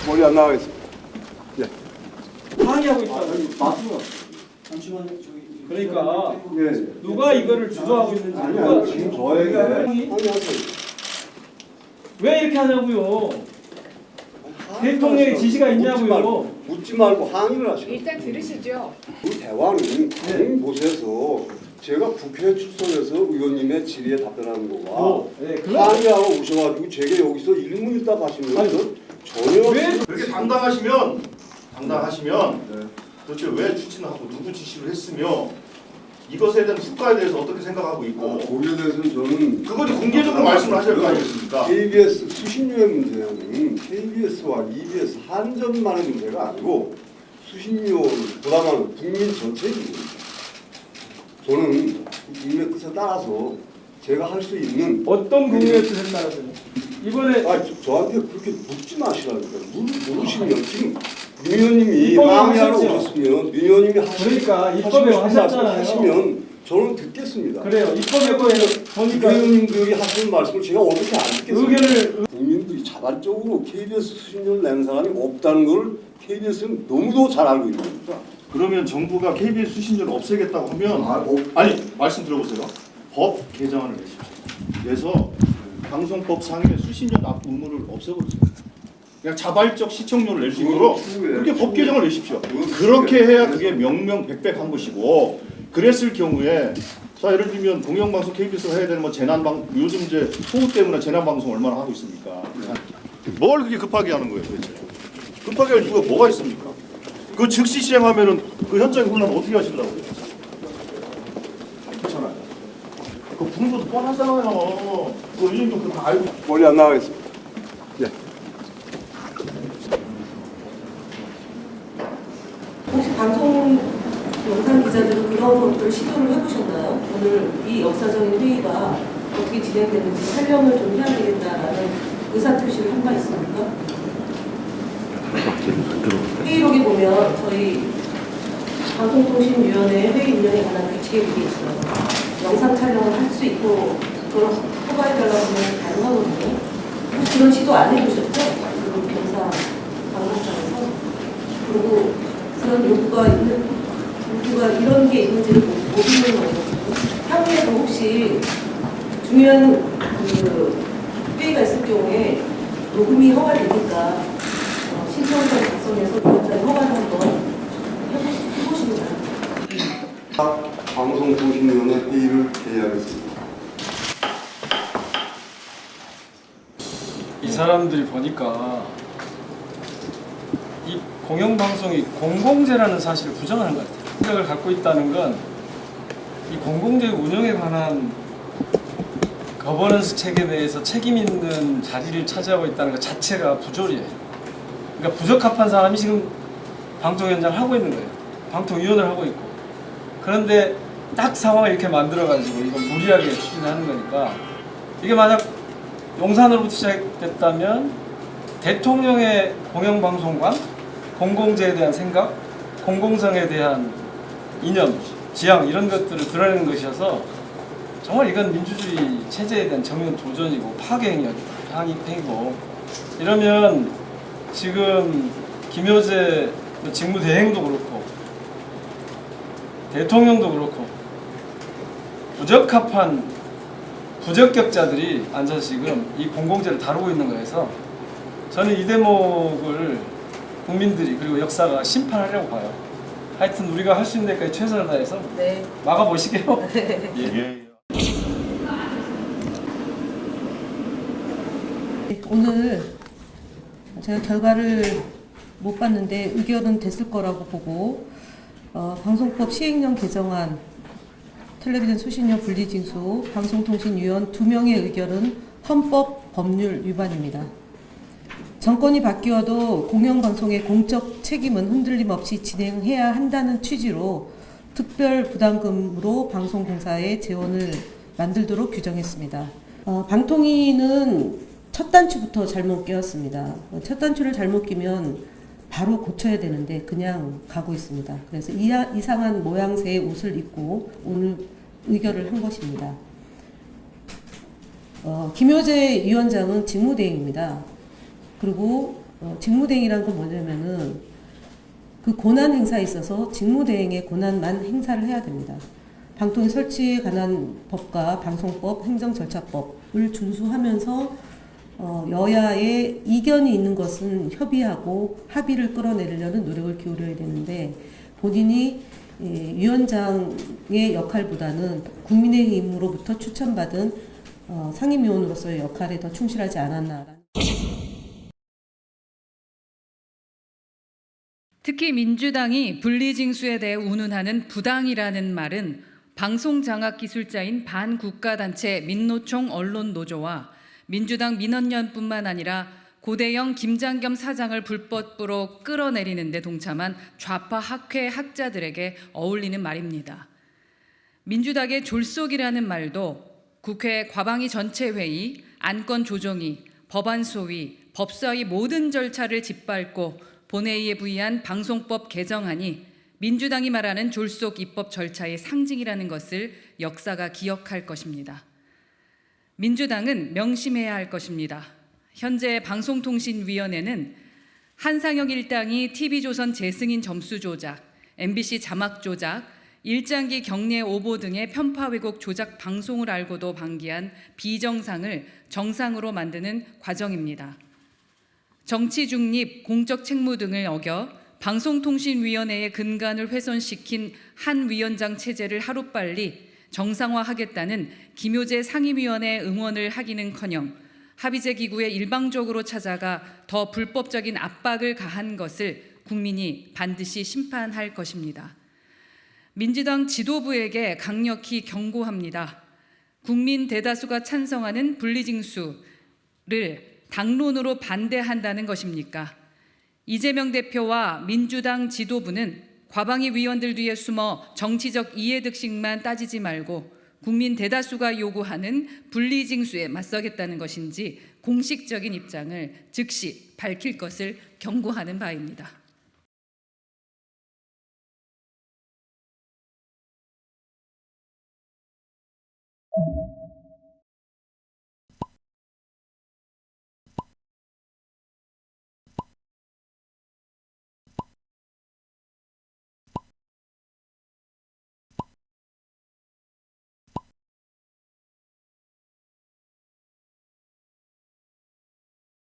머리 안 나가겠습니다. 예. 항의하고 있다. 맞습니다. 잠시만요. 저기 그러니까 예. 누가 이거를 주도하고 있는지 아니, 누가 아니, 지금 저에게 항의하세요. 왜 이렇게 하냐고요? 대통령의 지시가 있냐고요? 묻지 말고 항의를 하시고. 일단 들으시죠. 그 대화는 다른 곳에서 제가 국회에 출석해서 의원님의 질의에 답변하는 거와 네, 항의하고 오셔가지고 제게 여기서 1분 있다 가시는 것은 전혀 왜? 그렇게 당당하시면 도대체 왜 추진을 하고 누구 지시를 했으며 이것에 대한 후과에 대해서 어떻게 생각하고 있고 거기에 대해서는 저는 그거 좀 공개적으로 말씀을 하셔야 할 거 아니겠습니까? KBS 수신료의 문제는 KBS와 EBS 한전만의 문제가 아니고 수신료를 부담하는 국민 전체의 문제입니다. 저는 국민의 뜻에 따라서 제가 할 수 있는 어떤 국민의 뜻에 따라서요? 이번에 저한테 그렇게 묻지 마시라니까요. 모르시면 지금 윤 의원님이 입법에 항의하러 하셨죠? 오셨으면 윤 의원님이 그러니까 입법에 하셨잖아요. 하시면 저는 듣겠습니다. 그래요. 입법에 보니까 의원님들이 하시는 말씀을 제가 어떻게 안 듣겠습니까? 의견을 국민들이 자발적으로 KBS 수신료를 내는 사람이 없다는 걸 KBS는 너무도 잘 알고 있는 겁니다. 그러면 정부가 KBS 수신료를 없애겠다고 하면 아니 말씀 들어보세요. 법 개정안을 내십시오. 그래서 방송법 상의 수신료 납부 의무를 없애버리세요. 그냥 자발적 시청료를 낼 수 있도록 그렇게 법 개정을 내십시오. 그렇게 해야 그게 명명백백한 것이고 그랬을 경우에 자 예를 들면 공영방송 KBS가 해야 되는 뭐 재난방 요즘 이제 소우 때문에 재난방송 얼마나 하고 있습니까? 뭘 그렇게 급하게 하는 거예요 도대체? 급하게 할 이유가 뭐가 있습니까? 그 즉시 시행하면은 그 현장의 혼란 어떻게 하시려고요? 그렇잖아요. 그 부는 것도 뻔하잖아요. 그 의원님도 그거 다 알고. 머리 안 나가겠습니다. 예. 혹시 방송 영상 기자들은 그런 것들을 시도를 해보셨나요? 오늘 이 역사적인 회의가 어떻게 진행되는지 촬영을 좀 해야 되겠다라는 의사표시를 한 바 있습니까? 회의록에 보면 저희 방송통신위원회 회의 운영에 관한 규칙에 그게 있어요. 영상 촬영을 할 수 있고 그걸 허가해달라고 하면 가능하거든요. 혹시 그런 시도 안 해보셨죠? 지금 영상 방송사에서. 그리고 그런 요구가 이런 게 있는지를 못 있는 거예요. 향후에도 혹시 중요한 그 회의가 있을 경우에 녹음이 허가되니까 신청서를 작성해서 위원장이 허가를 한번 해보시는 거예요. 방송통신위원회 회의를 개의하겠습니다. 이 사람들이 보니까 이 공영방송이 공공재라는 사실을 부정하는 것 같아요. 생각을 갖고 있다는 건 이 공공재 운영에 관한 거버넌스 체계에 대해서 책임 있는 자리를 차지하고 있다는 것 자체가 부조리예요. 그러니까 부적합한 사람이 지금 방통위원장을 하고 있는 거예요. 방통위원을 하고 있고. 그런데 딱 상황을 이렇게 만들어가지고 이건 무리하게 추진하는 거니까 이게 만약 용산으로부터 시작됐다면 대통령의 공영방송관, 공공재에 대한 생각, 공공성에 대한 이념, 지향 이런 것들을 드러내는 것이어서 정말 이건 민주주의 체제에 대한 정면 도전이고 파괴행위고 이러면 지금 김효재 직무대행도 그렇고 대통령도 그렇고 부적합한 부적격자들이 앉아서 지금 이 공공재를 다루고 있는 거여서 저는 이 대목을 국민들이 그리고 역사가 심판하려고 봐요. 하여튼 우리가 할 수 있는 데까지 최선을 다해서 네. 막아보시게요. 예. 오늘 제가 결과를 못 봤는데 의결은 됐을 거라고 보고 방송법 시행령 개정안, 텔레비전 수신료 분리징수, 방송통신위원 2명의 의결은 헌법 법률 위반입니다. 정권이 바뀌어도 공영방송의 공적 책임은 흔들림 없이 진행해야 한다는 취지로 특별 부담금으로 방송공사에 재원을 만들도록 규정했습니다. 방통위는 첫 단추부터 잘못 끼웠습니다. 첫 단추를 잘못 끼면 바로 고쳐야 되는데 그냥 가고 있습니다. 그래서 이상한 모양새의 옷을 입고 오늘 의결을 한 것입니다. 김효재 위원장은 직무대행입니다. 그리고 직무대행이라는 건 뭐냐면은 그 권한 행사에 있어서 직무대행의 권한만 행사를 해야 됩니다. 방통위 설치에 관한 법과 방송법, 행정절차법을 준수하면서 여야의 이견이 있는 것은 협의하고 합의를 끌어내려는 노력을 기울여야 되는데 본인이 위원장의 역할보다는 국민의힘으로부터 추천받은 상임위원으로서의 역할에 더 충실하지 않았나. 특히 민주당이 분리징수에 대해 운운하는 부당이라는 말은 방송장악기술자인 반국가단체 민노총 언론노조와 민주당 민원연뿐만 아니라 고대영 김장겸 사장을 불법으로 끌어내리는 데 동참한 좌파 학회 학자들에게 어울리는 말입니다. 민주당의 졸속이라는 말도 국회 과방위 전체회의, 안건조정위, 법안소위, 법사위 모든 절차를 짓밟고 본회의에 부의한 방송법 개정안이 민주당이 말하는 졸속 입법 절차의 상징이라는 것을 역사가 기억할 것입니다. 민주당은 명심해야 할 것입니다. 현재 방송통신위원회는 한상혁 일당이 TV조선 재승인 점수 조작, MBC 자막 조작, 일장기 경례 오보 등의 편파 왜곡 조작 방송을 알고도 방기한 비정상을 정상으로 만드는 과정입니다. 정치 중립, 공적 책무 등을 어겨 방송통신위원회의 근간을 훼손시킨 한 위원장 체제를 하루빨리 정상화하겠다는 김효재 상임위원회 응원을 하기는커녕 합의제 기구에 일방적으로 찾아가 더 불법적인 압박을 가한 것을 국민이 반드시 심판할 것입니다. 민주당 지도부에게 강력히 경고합니다. 국민 대다수가 찬성하는 분리징수를 당론으로 반대한다는 것입니까? 이재명 대표와 민주당 지도부는 과방위 위원들 뒤에 숨어 정치적 이해득식만 따지지 말고 국민 대다수가 요구하는 분리징수에 맞서겠다는 것인지 공식적인 입장을 즉시 밝힐 것을 경고하는 바입니다.